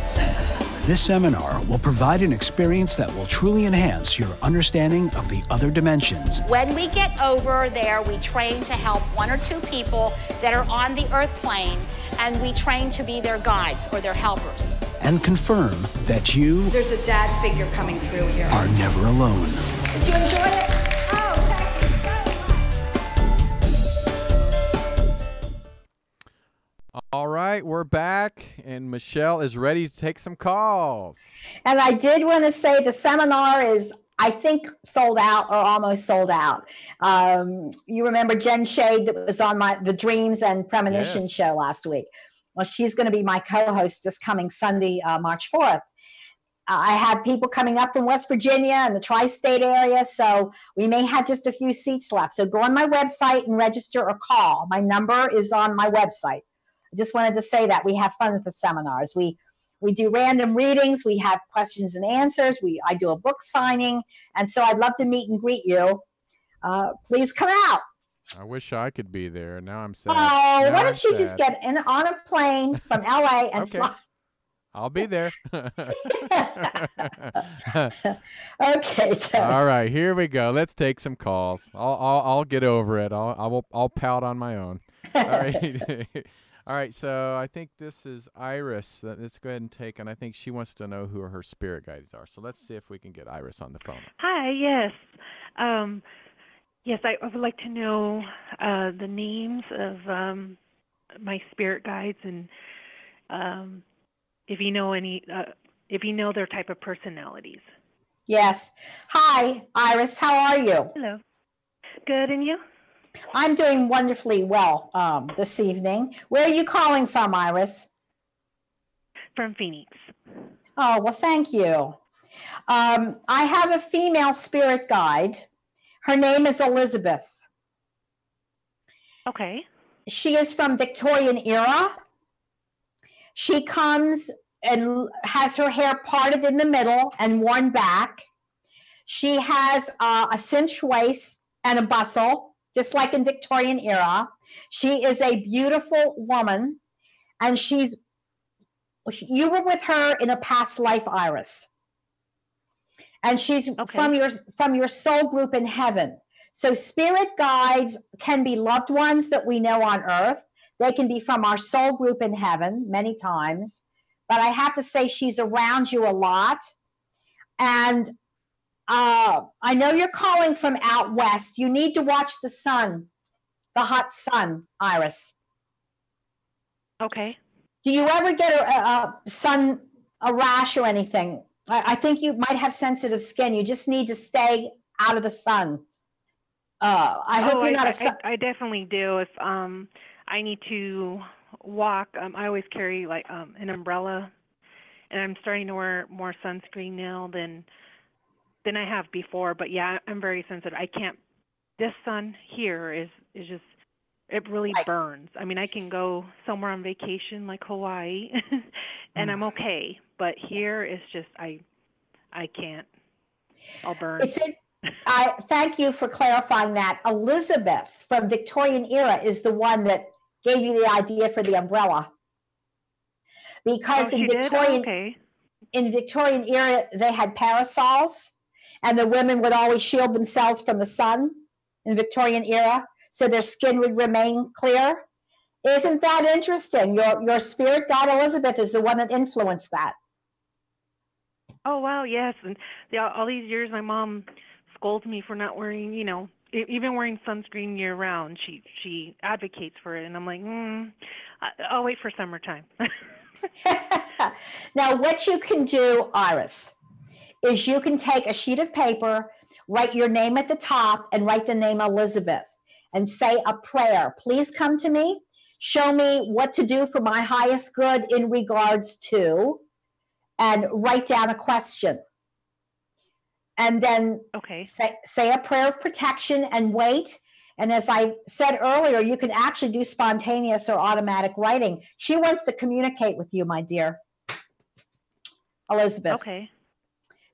This seminar will provide an experience that will truly enhance your understanding of the other dimensions. When we get over there, we train to help 1 or 2 people that are on the earth plane, and we train to be their guides or their helpers. And confirm that you There's a dad figure coming through here. are never alone. Did you enjoy it? Oh, thank you so much. All right, we're back, and Michelle is ready to take some calls. And I did want to say the seminar is, I think, sold out or almost sold out. You remember Jen Shade that was on the Dreams and Premonition show last week. Well, she's going to be my co-host this coming Sunday, March 4th. I have people coming up from West Virginia and the tri-state area, so we may have just a few seats left. So go on my website and register or call. My number is on my website. I just wanted to say that we have fun at the seminars. We do random readings. We have questions and answers. I do a book signing. And so I'd love to meet and greet you. Please come out. I wish I could be there. Now I'm sad. Oh, why don't you just get on a plane from LA and fly? I'll be there. Okay. All right, here we go. Let's take some calls. I'll get over it. I'll pout on my own. All right. All right, so I think this is Iris. Let's go ahead and take, and I think she wants to know who her spirit guides are. So let's see if we can get Iris on the phone. Hi, yes. Yes, I would like to know the names of my spirit guides, and if you know their type of personalities. Yes. Hi, Iris. How are you? Hello. Good, and you? I'm doing wonderfully well this evening. Where are you calling from, Iris? From Phoenix. Oh, well, thank you. I have a female spirit guide. Her name is Elizabeth. Okay. She is from Victorian era. She comes and has her hair parted in the middle and worn back. She has a cinch waist and a bustle, just like in Victorian era. She is a beautiful woman, and you were with her in a past life, Iris. And she's from your soul group in heaven. So spirit guides can be loved ones that we know on earth. They can be from our soul group in heaven many times. But I have to say she's around you a lot. And I know you're calling from out west. You need to watch the sun, the hot sun, Iris. Okay. Do you ever get a rash or anything? I think you might have sensitive skin. You just need to stay out of the sun. I hope you're not I definitely do. If I need to walk, I always carry like an umbrella, and I'm starting to wear more sunscreen now than I have before. But yeah, I'm very sensitive. I can't. This sun here is just It really burns. I mean, I can go somewhere on vacation like Hawaii and I'm okay. But here it's just, I can't. I'll burn. I thank you for clarifying that. Elizabeth from Victorian era is the one that gave you the idea for the umbrella. Because in Victorian era, they had parasols, and the women would always shield themselves from the sun in Victorian era, so their skin would remain clear. Isn't that interesting? Your spirit guide, Elizabeth, is the one that influenced that. Oh, wow, yes. And all these years, my mom scolds me for not wearing, even wearing sunscreen year round. She advocates for it, and I'm like, I'll wait for summertime. Now, what you can do, Iris, is you can take a sheet of paper, write your name at the top, and write the name Elizabeth, and say a prayer. Please come to me. Show me what to do for my highest good in regards to, and write down a question. And then say a prayer of protection and wait. And as I said earlier, you can actually do spontaneous or automatic writing. She wants to communicate with you, my dear Elizabeth. Okay.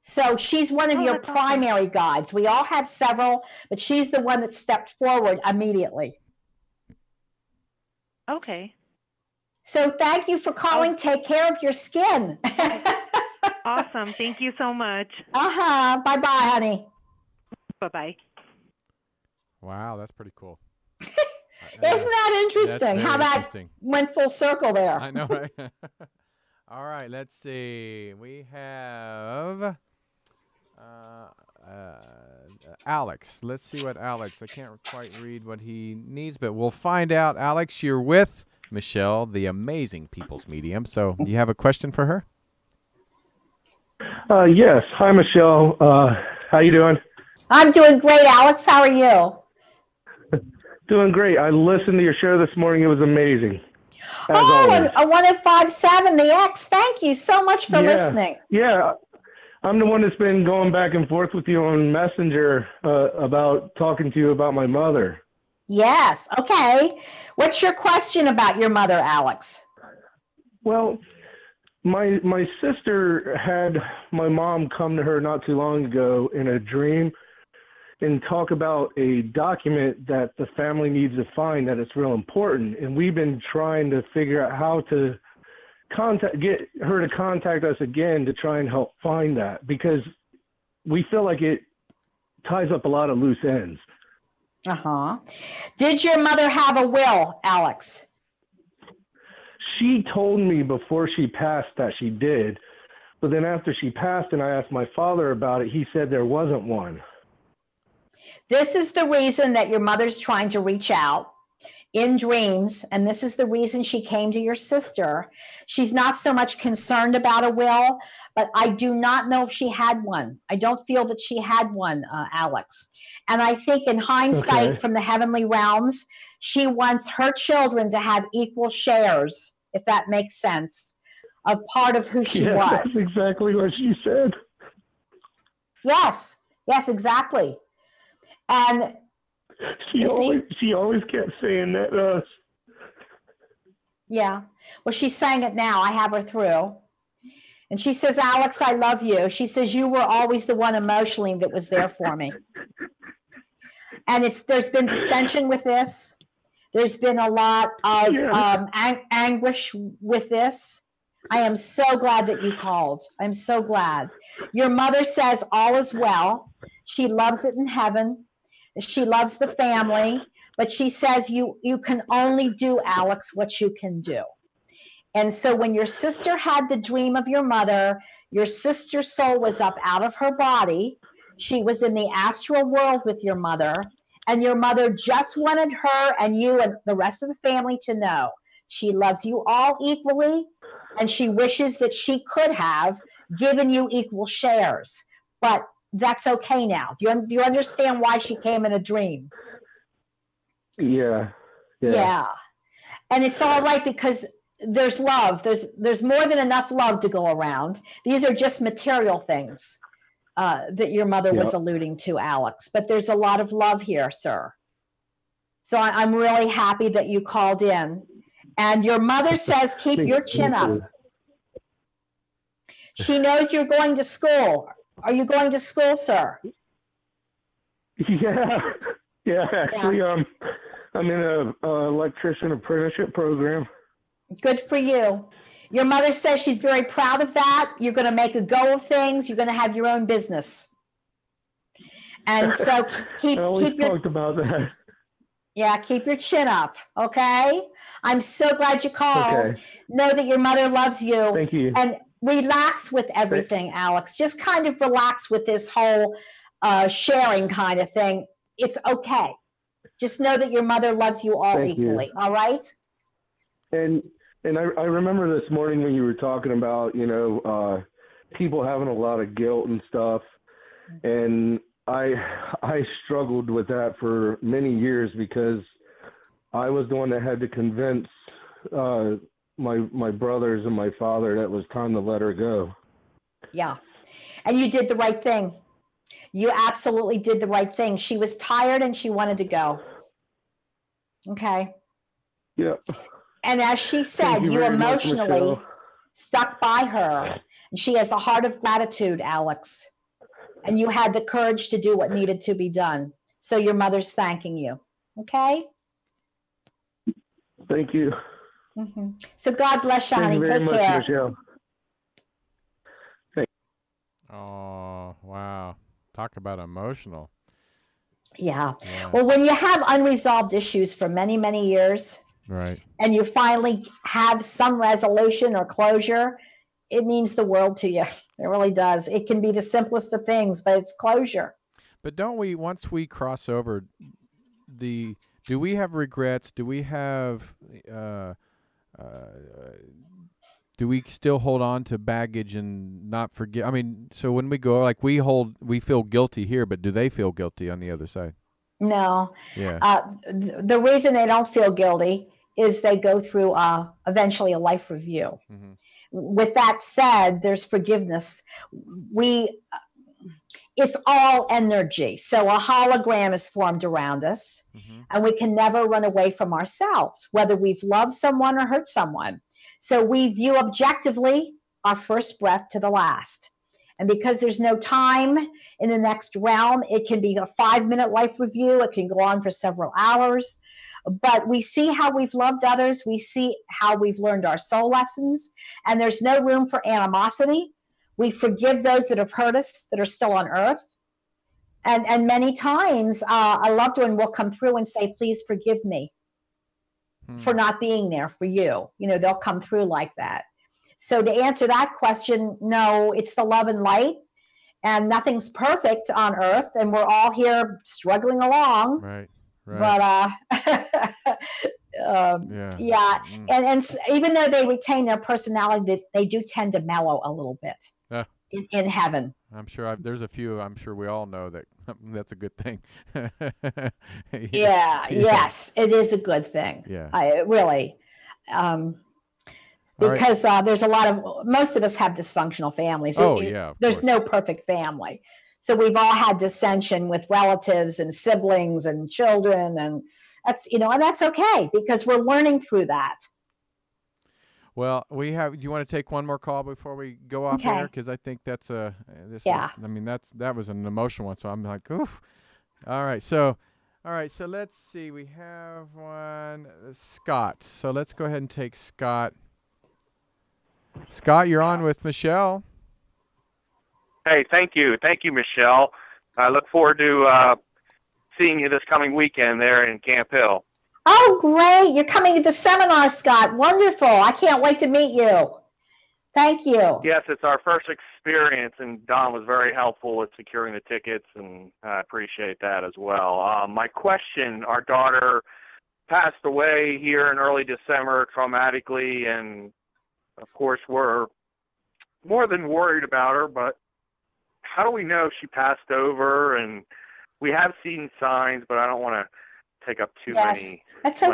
So she's one of your primary guides. We all have several, but she's the one that stepped forward immediately. Okay. So thank you for calling. Take care of your skin. Awesome. Thank you so much. Bye-bye, honey. Bye-bye. Wow, that's pretty cool. Isn't that interesting? How that went full circle there. I know, right? All right, let's see. We have Alex. Let's see what Alex, I can't quite read what he needs, but we'll find out. Alex, you're with Michelle, the amazing people's medium. So you have a question for her? Yes. Hi, Michelle. How you doing? I'm doing great, Alex. How are you? Doing great. I listened to your show this morning. It was amazing. A 1057, the X. Thank you so much for listening. Yeah. I'm the one that's been going back and forth with you on Messenger about talking to you about my mother. Yes. Okay. What's your question about your mother, Alex? Well, my sister had my mom come to her not too long ago in a dream and talk about a document that the family needs to find, that it's real important. And we've been trying to figure out how to get her to contact us again to try and help find that, because we feel like it ties up a lot of loose ends. Did your mother have a will, Alex? She told me before she passed that she did, but then after she passed and I asked my father about it, he said there wasn't one. This is the reason that your mother's trying to reach out in dreams, and this is the reason she came to your sister. She's not so much concerned about a will, but I do not know if she had one. I don't feel that she had one, Alex. And I think in hindsight from the heavenly realms, she wants her children to have equal shares, if that makes sense, of part of who she was. That's exactly what she said. Yes, exactly. And she always kept saying that to us. Yeah. Well, she's saying it now. I have her through. And she says, Alex, I love you. She says, you were always the one emotionally that was there for me. And there's been dissension with this. There's been a lot of anguish with this. I am so glad that you called. I'm so glad. Your mother says all is well. She loves it in heaven. She loves the family. But she says you can only do, Alex, what you can do. And so when your sister had the dream of your mother, your sister's soul was up out of her body. She was in the astral world with your mother. And your mother just wanted her and you and the rest of the family to know she loves you all equally. And she wishes that she could have given you equal shares. But that's okay now. Do you understand why she came in a dream? Yeah. And it's all right because there's love. There's more than enough love to go around. These are just material things that your mother was alluding to, Alex. But there's a lot of love here, sir. So I'm really happy that you called in. And your mother says, keep your chin up. She knows you're going to school. Are you going to school, sir? Yeah. Actually, I'm in a electrician apprenticeship program. Good for you. Your mother says she's very proud of that. You're going to make a go of things. You're going to have your own business. And so keep talked about that. Yeah, keep your chin up, okay? I'm so glad you called. Okay. Know that your mother loves you. Thank you. And relax with everything, Alex. Just kind of relax with this whole sharing kind of thing. It's okay. Just know that your mother loves you all equally, all right? And I remember this morning when you were talking about, people having a lot of guilt and stuff. And I struggled with that for many years because I was the one that had to convince my brothers and my father that it was time to let her go. Yeah. And you did the right thing. You absolutely did the right thing. She was tired and she wanted to go. Okay. Yeah. And as she said, you emotionally stuck by her. And she has a heart of gratitude, Alex. And you had the courage to do what needed to be done. So your mother's thanking you. Okay? Thank you. Mm-hmm. So God bless you, honey. Thank you very Take much, care. Michelle. Oh, wow. Talk about emotional. Yeah. Well, when you have unresolved issues for many, many years, right, and you finally have some resolution or closure, it means the world to you. It really does. It can be the simplest of things, but it's closure. But don't we, once we cross over, do we have regrets? Do we have, do we still hold on to baggage and not forget? I mean, so when we go, like we feel guilty here, but do they feel guilty on the other side? No. Yeah. The reason they don't feel guilty is they go through eventually a life review. Mm-hmm. With that said, there's forgiveness. It's all energy. So a hologram is formed around us, mm-hmm. and we can never run away from ourselves, whether we've loved someone or hurt someone. So we view objectively our first breath to the last. And because there's no time in the next realm, it can be a 5-minute life review. It can go on for several hours. But we see how we've loved others. We see how we've learned our soul lessons. And there's no room for animosity. We forgive those that have hurt us that are still on earth. And many times a loved one will come through and say, please forgive me for not being there for you. You know, they'll come through like that. So to answer that question, no, it's the love and light. And nothing's perfect on earth. And we're all here struggling along. Right. But yeah. And even though they retain their personality, they do tend to mellow a little bit in heaven. I'm sure there's a few. I'm sure we all know that that's a good thing. Yes, it is a good thing. Yeah, really. Because there's a lot of, most of us have dysfunctional families. There's no perfect family. So we've all had dissension with relatives and siblings and children, and that's, and that's okay because we're learning through that. Well, do you want to take one more call before we go off air? Because I think that's that was an emotional one. So I'm like, oof. All right. So let's see. We have one, Scott. So let's go ahead and take Scott. Scott, you're on with Michelle. Hey, thank you, Michelle. I look forward to seeing you this coming weekend there in Camp Hill. Oh, great. You're coming to the seminar, Scott. Wonderful. I can't wait to meet you. Thank you. Yes, it's our first experience, and Don was very helpful with securing the tickets, and I appreciate that as well. My question, our daughter passed away here in early December traumatically, and, of course, we're more than worried about her, but how do we know she passed over? And we have seen signs, but I don't want to take up too much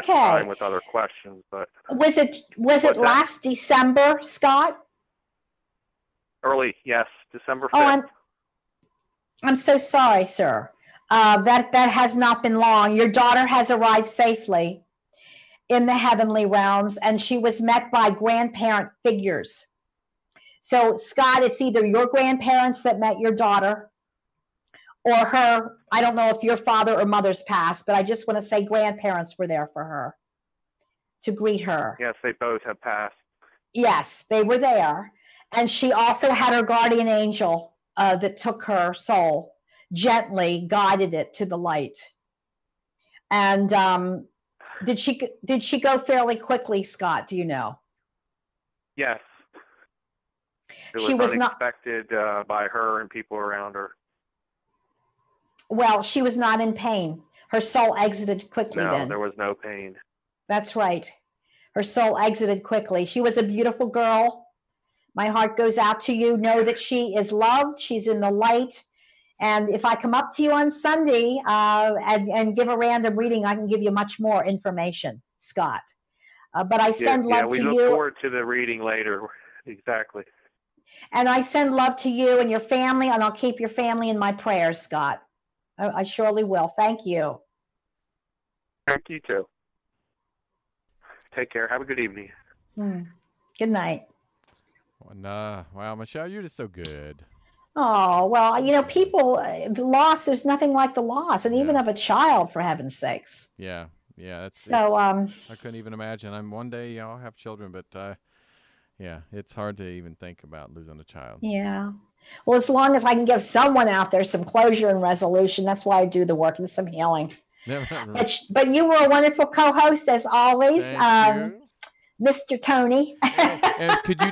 time with other questions. But was it last December, Scott? Early, yes, December 5th. Oh, I'm so sorry, sir. That has not been long. Your daughter has arrived safely in the heavenly realms, and she was met by grandparent figures. So, Scott, it's either your grandparents that met your daughter or her. I don't know if your father or mother's passed, but I just want to say grandparents were there for her to greet her. Yes, they both have passed. Yes, they were there. And she also had her guardian angel that took her soul, gently guided it to the light. And did she go fairly quickly, Scott? Do you know? Yes. It was She was unexpected by her and people around her. Well, she was not in pain. Her soul exited quickly then. No, there was no pain. That's right. Her soul exited quickly. She was a beautiful girl. My heart goes out to you. Know that she is loved. She's in the light. And if I come up to you on Sunday and give a random reading, I can give you much more information, Scott. But I send love to you. We look forward to the reading later. Exactly. And I send love to you and your family, and I'll keep your family in my prayers, Scott. I surely will. Thank you. Thank you, too. Take care. Have a good evening. Good night. Wow, Michelle, you're just so good. Oh, well, you know, people, the loss, there's nothing like the loss, and even of a child, for heaven's sakes. Yeah. So, I couldn't even imagine. One day I'll have children, but yeah, it's hard to even think about losing a child. Yeah. Well, as long as I can give someone out there some closure and resolution, that's why I do the work and some healing. But you were a wonderful co-host as always, Mr. Tony. And could you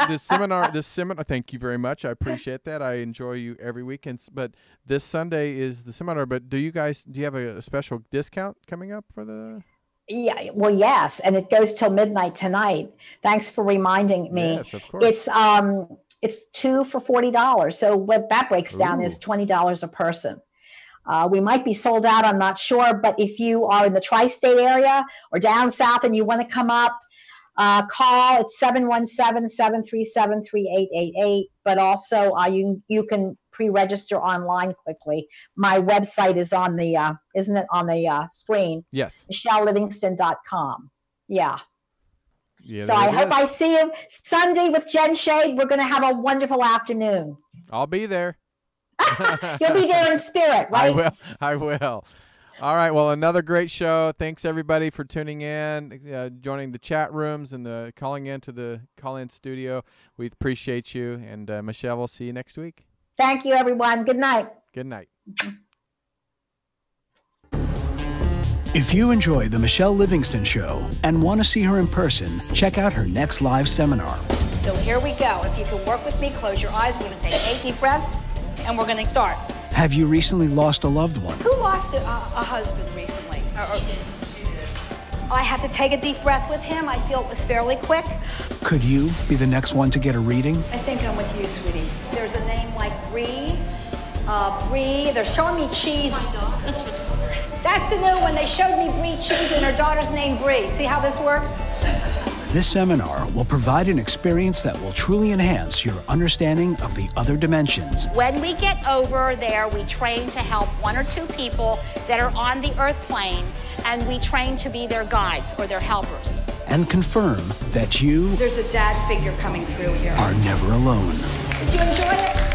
the seminar? Thank you very much. I appreciate that. I enjoy you every weekend. But this Sunday is the seminar. But do you have a special discount coming up for the? Yeah, well, yes, and it goes till midnight tonight. Thanks for reminding me. Yes, of course. It's 2 for $40. So what that breaks down is $20 a person. We might be sold out, I'm not sure, but if you are in the tri-state area or down south and you want to come up, call. It's 717-737-3888. But also, you can pre-register online quickly. My website is on the, isn't it on the screen? Yes. MichelleLivingston.com. Yeah. So I hope I see you Sunday with Jen Shade. We're going to have a wonderful afternoon. I'll be there. You'll be there in spirit, right? I will. All right. Well, another great show. Thanks, everybody, for tuning in, joining the chat rooms and calling into the call-in studio. We appreciate you. And, Michelle, we'll see you next week. Thank you, everyone. Good night. Good night. If you enjoy The Michelle Livingston Show and want to see her in person, check out her next live seminar. So here we go. If you can work with me, close your eyes. We're going to take 8 deep breaths, and we're going to start. Have you recently lost a loved one? Who lost a husband recently? I had to take a deep breath with him. I feel it was fairly quick. Could you be the next one to get a reading? I think I'm with you, sweetie. There's a name like Bree. They're showing me cheese. That's the new one. They showed me Bree cheese and her daughter's name Bree. See how this works? This seminar will provide an experience that will truly enhance your understanding of the other dimensions. When we get over there, we train to help 1 or 2 people that are on the earth plane, and we train to be their guides or their helpers. And confirm that you There's a dad figure coming through here. are never alone. Did you enjoy it?